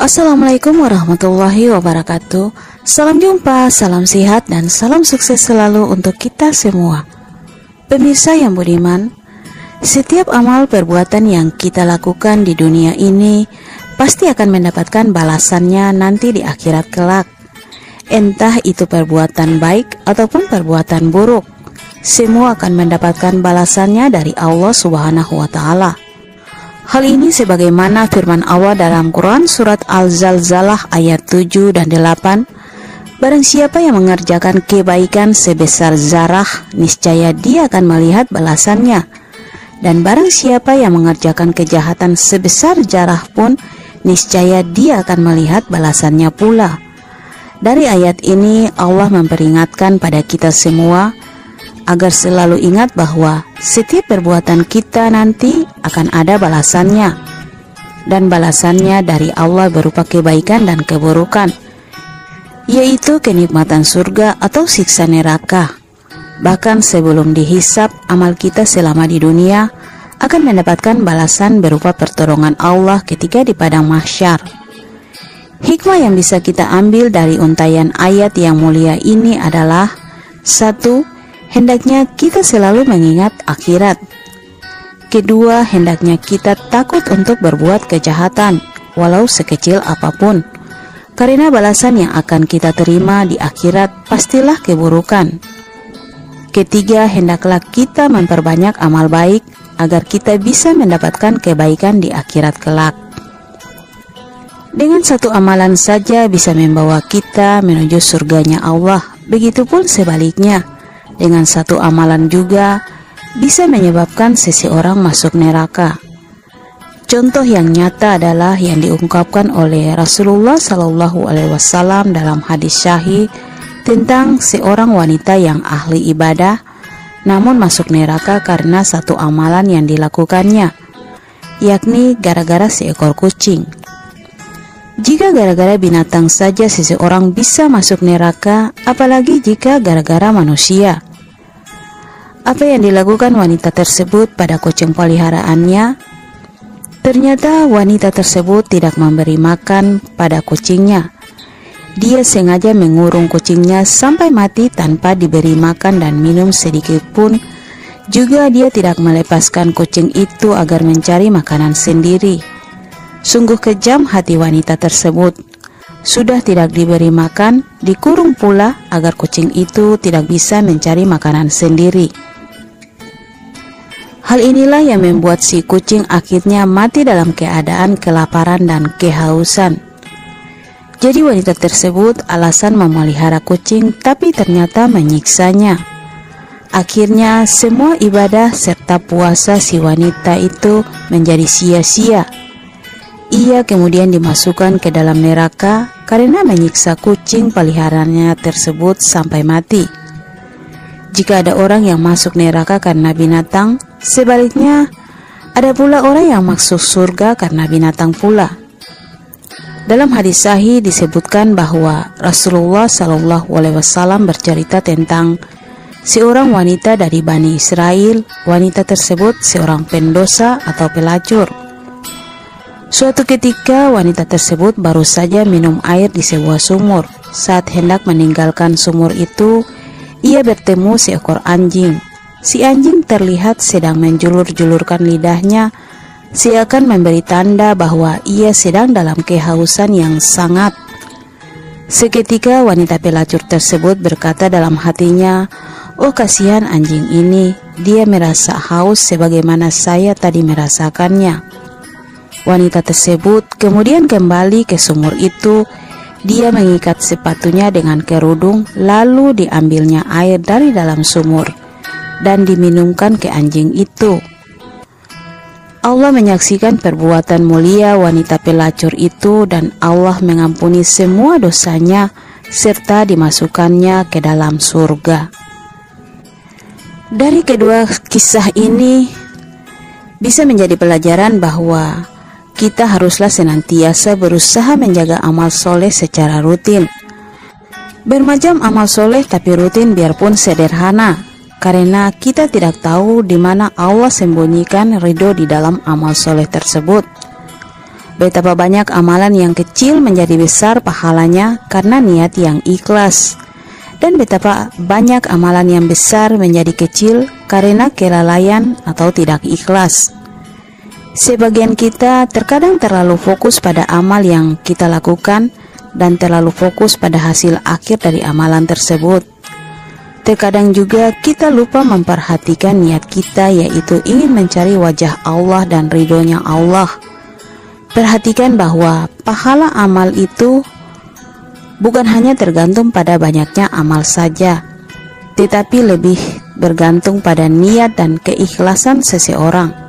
Assalamualaikum warahmatullahi wabarakatuh. Salam jumpa, salam sehat, dan salam sukses selalu untuk kita semua. Pemirsa yang budiman, setiap amal perbuatan yang kita lakukan di dunia ini pasti akan mendapatkan balasannya nanti di akhirat kelak. Entah itu perbuatan baik ataupun perbuatan buruk, semua akan mendapatkan balasannya dari Allah Subhanahu wa Ta'ala. Hal ini sebagaimana firman Allah dalam Quran surat Al-Zalzalah ayat 7 dan 8. Barang siapa yang mengerjakan kebaikan sebesar zarah, niscaya dia akan melihat balasannya. Dan barang siapa yang mengerjakan kejahatan sebesar zarah pun, niscaya dia akan melihat balasannya pula. Dari ayat ini Allah memperingatkan pada kita semua agar selalu ingat bahwa setiap perbuatan kita nanti akan ada balasannya, dan balasannya dari Allah berupa kebaikan dan keburukan, yaitu kenikmatan surga atau siksa neraka. Bahkan sebelum dihisab, amal kita selama di dunia akan mendapatkan balasan berupa pertolongan Allah ketika di padang mahsyar. Hikmah yang bisa kita ambil dari untayan ayat yang mulia ini adalah: 1. Hendaknya kita selalu mengingat akhirat. 2. Hendaknya kita takut untuk berbuat kejahatan, walau sekecil apapun, karena balasan yang akan kita terima di akhirat pastilah keburukan. 3. Hendaklah kita memperbanyak amal baik agar kita bisa mendapatkan kebaikan di akhirat kelak. Dengan satu amalan saja bisa membawa kita menuju surganya Allah, begitupun sebaliknya. Dengan satu amalan juga bisa menyebabkan seseorang masuk neraka. Contoh yang nyata adalah yang diungkapkan oleh Rasulullah SAW dalam hadis syahih tentang seorang wanita yang ahli ibadah namun masuk neraka karena satu amalan yang dilakukannya, yakni gara-gara seekor kucing. Jika gara-gara binatang saja seseorang bisa masuk neraka, apalagi jika gara-gara manusia. Apa yang dilakukan wanita tersebut pada kucing peliharaannya? Ternyata wanita tersebut tidak memberi makan pada kucingnya. Dia sengaja mengurung kucingnya sampai mati tanpa diberi makan dan minum sedikit pun. Juga dia tidak melepaskan kucing itu agar mencari makanan sendiri. Sungguh kejam hati wanita tersebut. Sudah tidak diberi makan, dikurung pula agar kucing itu tidak bisa mencari makanan sendiri. Hal inilah yang membuat si kucing akhirnya mati dalam keadaan kelaparan dan kehausan. Jadi wanita tersebut alasan memelihara kucing tapi ternyata menyiksanya. Akhirnya semua ibadah serta puasa si wanita itu menjadi sia-sia. Ia kemudian dimasukkan ke dalam neraka karena menyiksa kucing peliharaannya tersebut sampai mati. Jika ada orang yang masuk neraka karena binatang, sebaliknya ada pula orang yang masuk surga karena binatang pula. Dalam hadis sahih disebutkan bahwa Rasulullah SAW bercerita tentang seorang wanita dari Bani Israel. Wanita tersebut seorang pendosa atau pelacur. Suatu ketika wanita tersebut baru saja minum air di sebuah sumur. Saat hendak meninggalkan sumur itu, ia bertemu seekor anjing. Si anjing terlihat sedang menjulur-julurkan lidahnya, seakan memberi tanda bahwa ia sedang dalam kehausan yang sangat. Seketika wanita pelacur tersebut berkata dalam hatinya, "Oh kasihan anjing ini, dia merasa haus sebagaimana saya tadi merasakannya." Wanita tersebut kemudian kembali ke sumur itu. Dia mengikat sepatunya dengan kerudung, lalu diambilnya air dari dalam sumur dan diminumkan ke anjing itu. Allah menyaksikan perbuatan mulia wanita pelacur itu dan Allah mengampuni semua dosanya serta dimasukkannya ke dalam surga. Dari kedua kisah ini bisa menjadi pelajaran bahwa kita haruslah senantiasa berusaha menjaga amal soleh secara rutin. Bermacam amal soleh tapi rutin biarpun sederhana, karena kita tidak tahu di mana Allah sembunyikan ridho di dalam amal soleh tersebut. Betapa banyak amalan yang kecil menjadi besar pahalanya karena niat yang ikhlas. Dan betapa banyak amalan yang besar menjadi kecil karena kelalaian atau tidak ikhlas. Sebagian kita terkadang terlalu fokus pada amal yang kita lakukan dan terlalu fokus pada hasil akhir dari amalan tersebut. Terkadang juga kita lupa memperhatikan niat kita, yaitu ingin mencari wajah Allah dan ridhonya Allah. Perhatikan bahwa pahala amal itu bukan hanya tergantung pada banyaknya amal saja, tetapi lebih bergantung pada niat dan keikhlasan seseorang.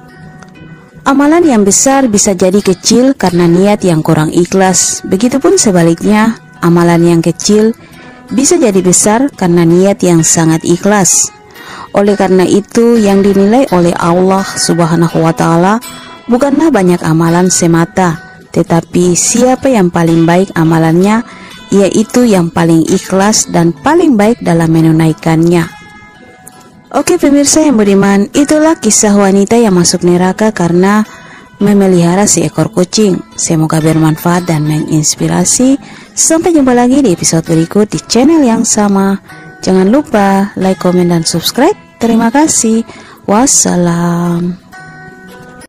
Amalan yang besar bisa jadi kecil karena niat yang kurang ikhlas. Begitupun sebaliknya, amalan yang kecil bisa jadi besar karena niat yang sangat ikhlas. Oleh karena itu, yang dinilai oleh Allah Subhanahu wa Ta'ala bukanlah banyak amalan semata, tetapi siapa yang paling baik amalannya, yaitu yang paling ikhlas dan paling baik dalam menunaikannya. Oke pemirsa yang budiman, itulah kisah wanita yang masuk neraka karena memelihara seekor kucing. Semoga bermanfaat dan menginspirasi. Sampai jumpa lagi di episode berikut di channel yang sama. Jangan lupa like, komen, dan subscribe. Terima kasih. Wassalam.